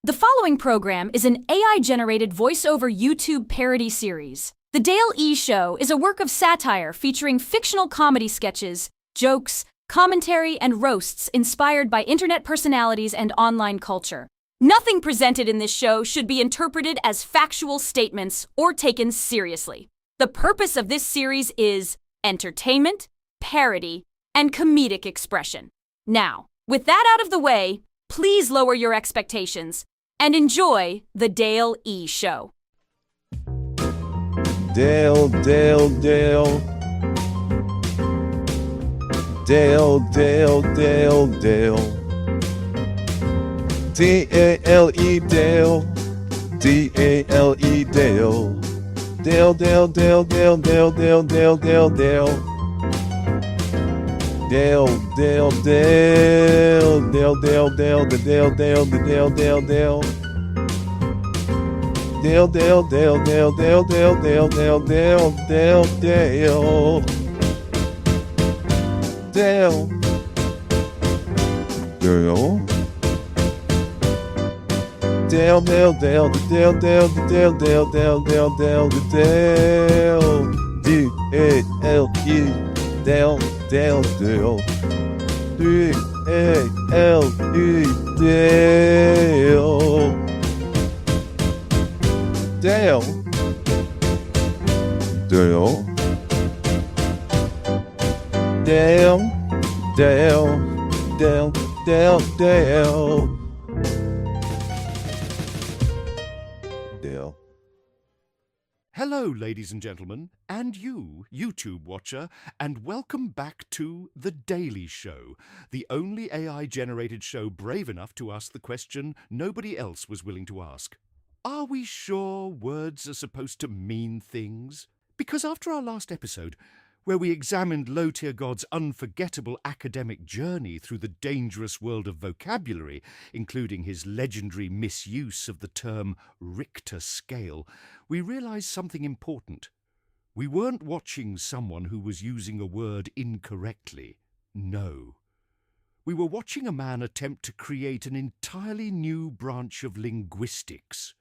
The following program is an AI-generated voice-over YouTube parody series. The Dale-yShow is a work of satire featuring fictional comedy sketches, jokes, commentary, and roasts inspired by internet personalities and online culture. Nothing presented in this show should be interpreted as factual statements or taken seriously. The purpose of this series is entertainment, parody, and comedic expression. Now, with that out of the way, please lower your expectations and enjoy the Dale-yShow. Dale. Dale. D-A-L-E Dale. D-A-L-E Dale. Dale. Dale. Dale. Hello, ladies and gentlemen, and you, YouTube watcher, and welcome back to The Daily Show, the only AI-generated show brave enough to ask the question nobody else was willing to ask. Are we sure words are supposed to mean things? Because after our last episode, where we examined Low-Tier God's unforgettable academic journey through the dangerous world of vocabulary, including his legendary misuse of the term Richter scale, we realized something important. We weren't watching someone who was using a word incorrectly. No. We were watching a man attempt to create an entirely new branch of linguistics,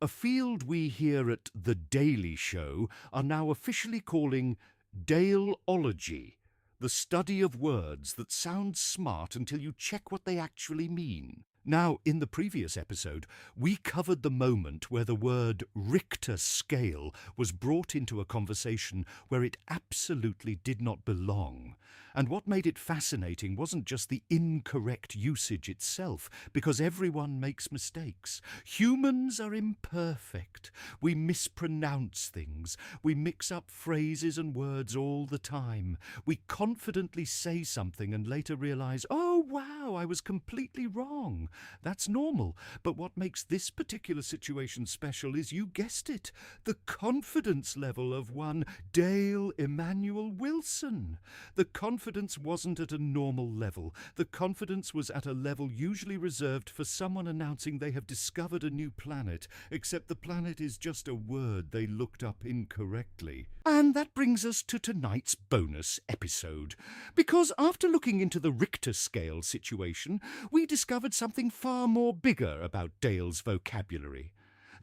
a field we here at The Daily Show are now officially calling Dale-ology, the study of words that sound smart until you check what they actually mean. Now, in the previous episode, we covered the moment where the word Richter scale was brought into a conversation where it absolutely did not belong. And what made it fascinating wasn't just the incorrect usage itself, because everyone makes mistakes. Humans are imperfect. We mispronounce things. We mix up phrases and words all the time. We confidently say something and later realize, oh wow, I was completely wrong. That's normal. But what makes this particular situation special is, you guessed it, the confidence level of one Dale Emanuel Wilson. The confidence wasn't at a normal level. The confidence was at a level usually reserved for someone announcing they have discovered a new planet, except the planet is just a word they looked up incorrectly. And that brings us to tonight's bonus episode. Because after looking into the Richter scale situation, we discovered something far more bigger about Dale's vocabulary.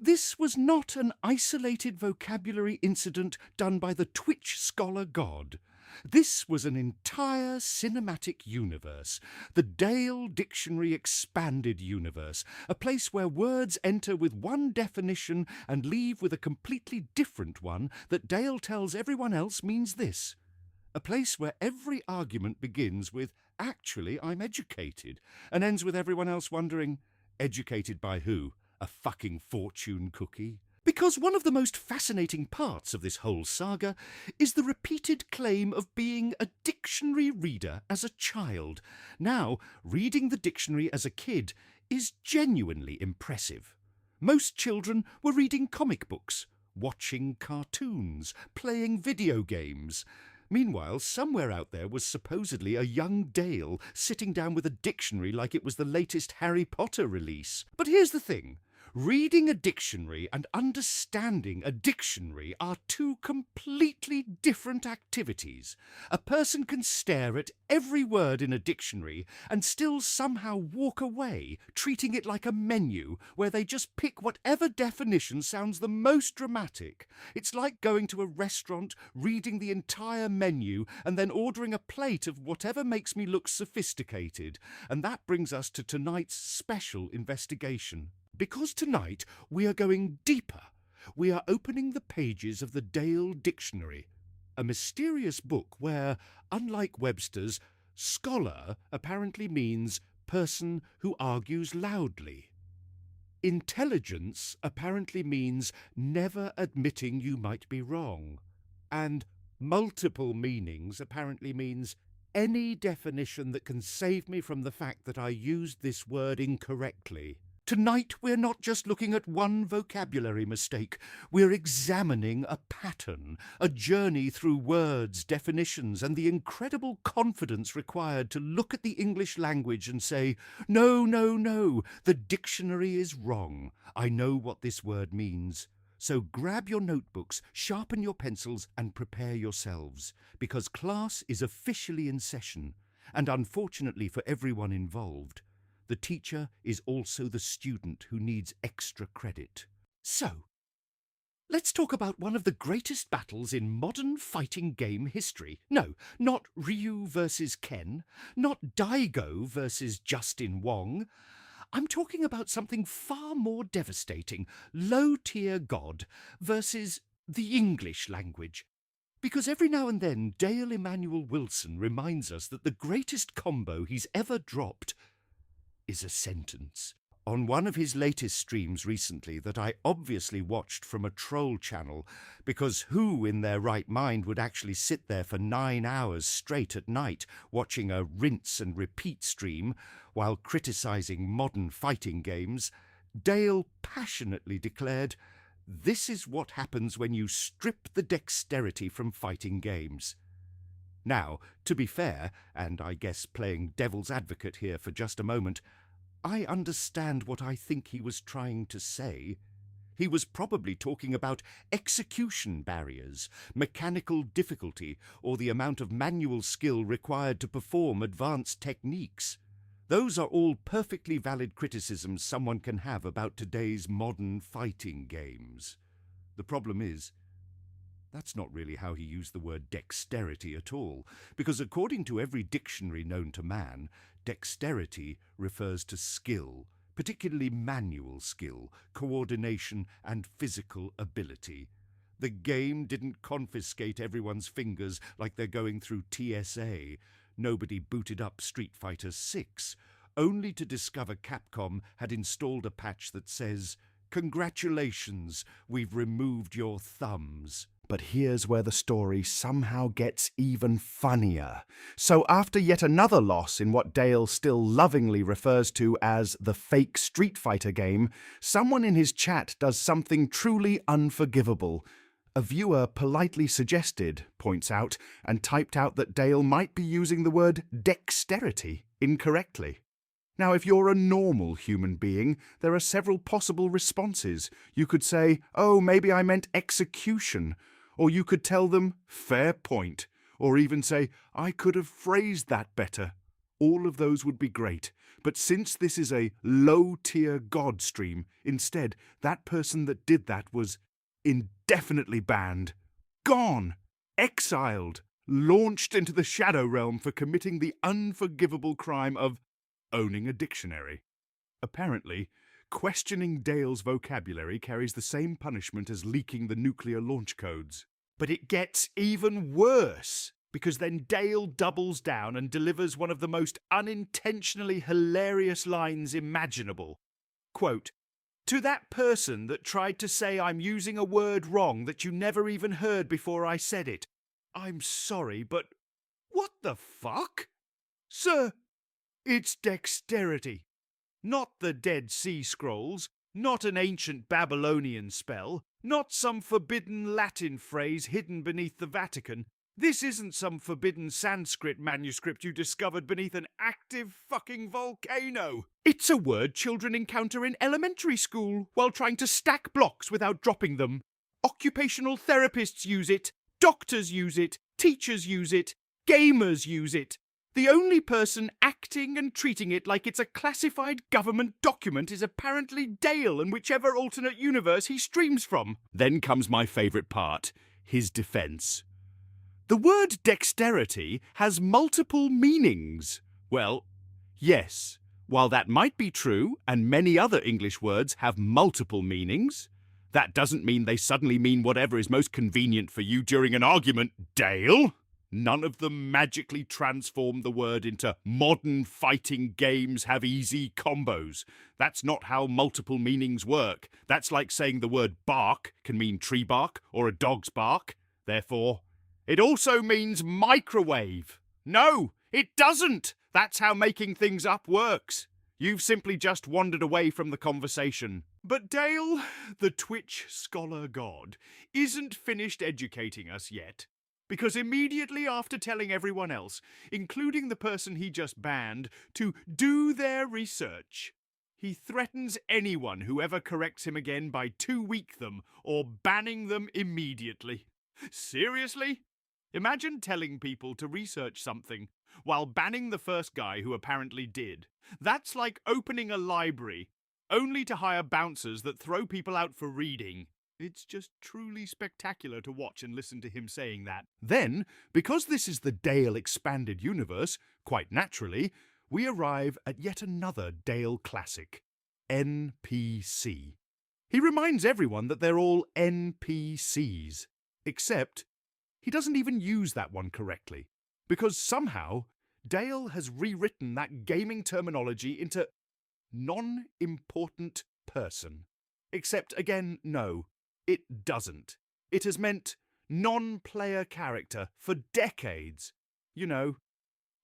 This was not an isolated vocabulary incident done by the Twitch scholar god. This was an entire cinematic universe, the Dale Dictionary Expanded Universe, a place where words enter with one definition and leave with a completely different one that Dale tells everyone else means this. A place where every argument begins with, actually, I'm educated, and ends with everyone else wondering, educated by who? A fucking fortune cookie? Because one of the most fascinating parts of this whole saga is the repeated claim of being a dictionary reader as a child. Now, reading the dictionary as a kid is genuinely impressive. Most children were reading comic books, watching cartoons, playing video games. Meanwhile, somewhere out there was supposedly a young Dale sitting down with a dictionary like it was the latest Harry Potter release. But here's the thing. Reading a dictionary and understanding a dictionary are two completely different activities. A person can stare at every word in a dictionary and still somehow walk away, treating it like a menu where they just pick whatever definition sounds the most dramatic. It's like going to a restaurant, reading the entire menu, and then ordering a plate of whatever makes me look sophisticated. And that brings us to tonight's special investigation. Because tonight we are going deeper. We are opening the pages of the Dale Dictionary, a mysterious book where, unlike Webster's, scholar apparently means person who argues loudly. Intelligence apparently means never admitting you might be wrong. And multiple meanings apparently means any definition that can save me from the fact that I used this word incorrectly. Tonight we're not just looking at one vocabulary mistake, we're examining a pattern, a journey through words, definitions, and the incredible confidence required to look at the English language and say, no, no, no, the dictionary is wrong. I know what this word means. So grab your notebooks, sharpen your pencils, and prepare yourselves, because class is officially in session, and unfortunately for everyone involved, the teacher is also the student who needs extra credit. So, let's talk about one of the greatest battles in modern fighting game history. No, not Ryu versus Ken, not Daigo versus Justin Wong. I'm talking about something far more devastating, low-tier God versus the English language. Because every now and then, Dale Emmanuel Wilson reminds us that the greatest combo he's ever dropped is a sentence. On one of his latest streams recently that I obviously watched from a troll channel, because who in their right mind would actually sit there for 9 hours straight at night watching a rinse and repeat stream while criticising modern fighting games, Dale passionately declared, "This is what happens when you strip the dexterity from fighting games." Now, to be fair, and I guess playing devil's advocate here for just a moment, I understand what I think he was trying to say. He was probably talking about execution barriers, mechanical difficulty, or the amount of manual skill required to perform advanced techniques. Those are all perfectly valid criticisms someone can have about today's modern fighting games. The problem is, that's not really how he used the word dexterity at all, because according to every dictionary known to man, dexterity refers to skill, particularly manual skill, coordination, and physical ability. The game didn't confiscate everyone's fingers like they're going through TSA. Nobody booted up Street Fighter 6, only to discover Capcom had installed a patch that says, "Congratulations, we've removed your thumbs." But here's where the story somehow gets even funnier. So after yet another loss in what Dale still lovingly refers to as the fake Street Fighter game, someone in his chat does something truly unforgivable. A viewer politely suggested, points out, and typed out that Dale might be using the word dexterity incorrectly. Now, if you're a normal human being, there are several possible responses. You could say, "Oh, maybe I meant execution." Or you could tell them, "Fair point." Or even say, "I could have phrased that better." All of those would be great. But since this is a low-tier God stream, instead, that person that did that was indefinitely banned, gone, exiled, launched into the shadow realm for committing the unforgivable crime of owning a dictionary. Apparently, questioning Dale's vocabulary carries the same punishment as leaking the nuclear launch codes. But it gets even worse, because then Dale doubles down and delivers one of the most unintentionally hilarious lines imaginable. Quote, "To that person that tried to say I'm using a word wrong that you never even heard before I said it, I'm sorry, but what the fuck? Sir, it's dexterity. Not the Dead Sea Scrolls, not an ancient Babylonian spell, not some forbidden Latin phrase hidden beneath the Vatican. This isn't some forbidden Sanskrit manuscript you discovered beneath an active fucking volcano. It's a word children encounter in elementary school while trying to stack blocks without dropping them. Occupational therapists use it, doctors use it, teachers use it, gamers use it. The only person acting and treating it like it's a classified government document is apparently Dale in whichever alternate universe he streams from. Then comes my favourite part, his defence. The word dexterity has multiple meanings. Well, yes, while that might be true, and many other English words have multiple meanings, that doesn't mean they suddenly mean whatever is most convenient for you during an argument, Dale. None of them magically transform the word into modern fighting games have easy combos. That's not how multiple meanings work. That's like saying the word bark can mean tree bark or a dog's bark. Therefore, it also means microwave. No, it doesn't. That's how making things up works. You've simply just wandered away from the conversation. But Dale, the Twitch scholar god, isn't finished educating us yet. Because immediately after telling everyone else, including the person he just banned, to do their research, he threatens anyone who ever corrects him again by 2-week them or banning them immediately. Seriously? Imagine telling people to research something while banning the first guy who apparently did. That's like opening a library, only to hire bouncers that throw people out for reading. It's just truly spectacular to watch and listen to him saying that. Then, because this is the Dale expanded universe, quite naturally, we arrive at yet another Dale classic, NPC. He reminds everyone that they're all NPCs, except he doesn't even use that one correctly, because somehow Dale has rewritten that gaming terminology into non-important person. Except, again, no, it doesn't. It has meant non-player character for decades. You know,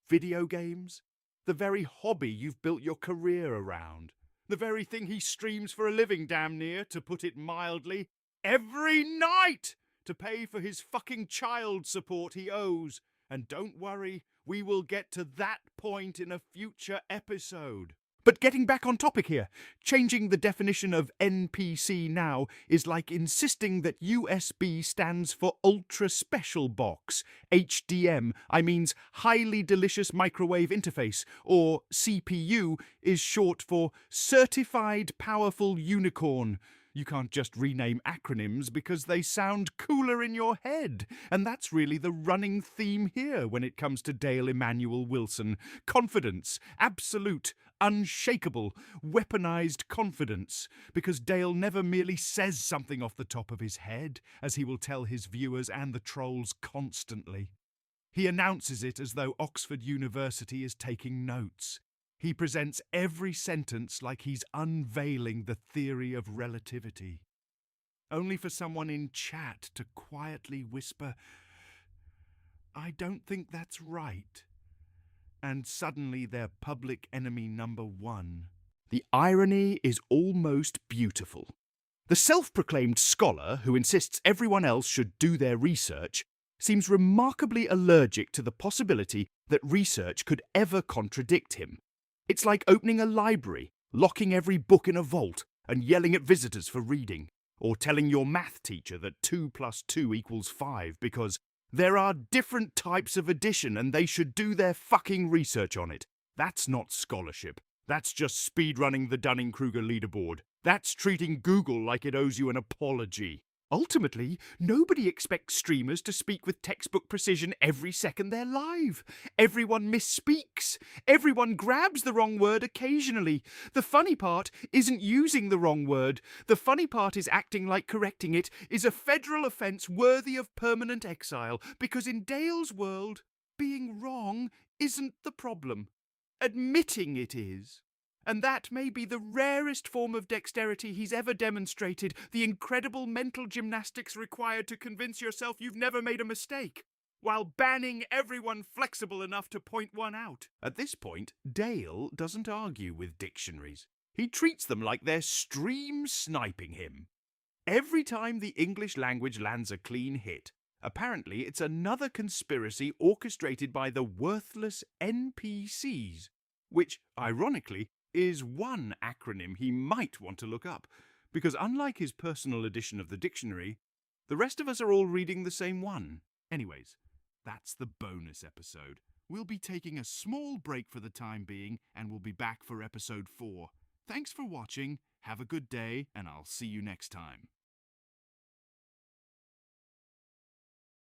video games, the very hobby you've built your career around, the very thing he streams for a living damn near, to put it mildly, every night to pay for his fucking child support he owes. And don't worry, we will get to that point in a future episode. But getting back on topic here, changing the definition of NPC now is like insisting that USB stands for Ultra Special Box, HDM, means Highly Delicious Microwave Interface, or CPU is short for Certified Powerful Unicorn. You can't just rename acronyms because they sound cooler in your head. And that's really the running theme here when it comes to Dale Emmanuel Wilson. Confidence, absolute, unshakable, weaponized confidence. Because Dale never merely says something off the top of his head, as he will tell his viewers and the trolls constantly. He announces it as though Oxford University is taking notes. He presents every sentence like he's unveiling the theory of relativity. Only for someone in chat to quietly whisper, "I don't think that's right." And suddenly they're public enemy number one. The irony is almost beautiful. The self-proclaimed scholar who insists everyone else should do their research seems remarkably allergic to the possibility that research could ever contradict him. It's like opening a library, locking every book in a vault, and yelling at visitors for reading, or telling your math teacher that 2 + 2 = 5 because there are different types of addition and they should do their fucking research on it. That's not scholarship. That's just speedrunning the Dunning-Kruger leaderboard. That's treating Google like it owes you an apology. Ultimately, nobody expects streamers to speak with textbook precision every second they're live. Everyone misspeaks. Everyone grabs the wrong word occasionally. The funny part isn't using the wrong word. The funny part is acting like correcting it is a federal offence worthy of permanent exile, because in Dale's world, being wrong isn't the problem. Admitting it is. And that may be the rarest form of dexterity he's ever demonstrated, the incredible mental gymnastics required to convince yourself you've never made a mistake, while banning everyone flexible enough to point one out. At this point, Dale doesn't argue with dictionaries. He treats them like they're stream sniping him. Every time the English language lands a clean hit, Apparently, it's another conspiracy orchestrated by the worthless NPCs, which, ironically, is one acronym he might want to look up, because unlike his personal edition of the dictionary, the rest of us are all reading the same one. Anyways, that's the bonus episode. We'll be taking a small break for the time being, and we'll be back for episode 4. Thanks for watching, have a good day, and I'll see you next time.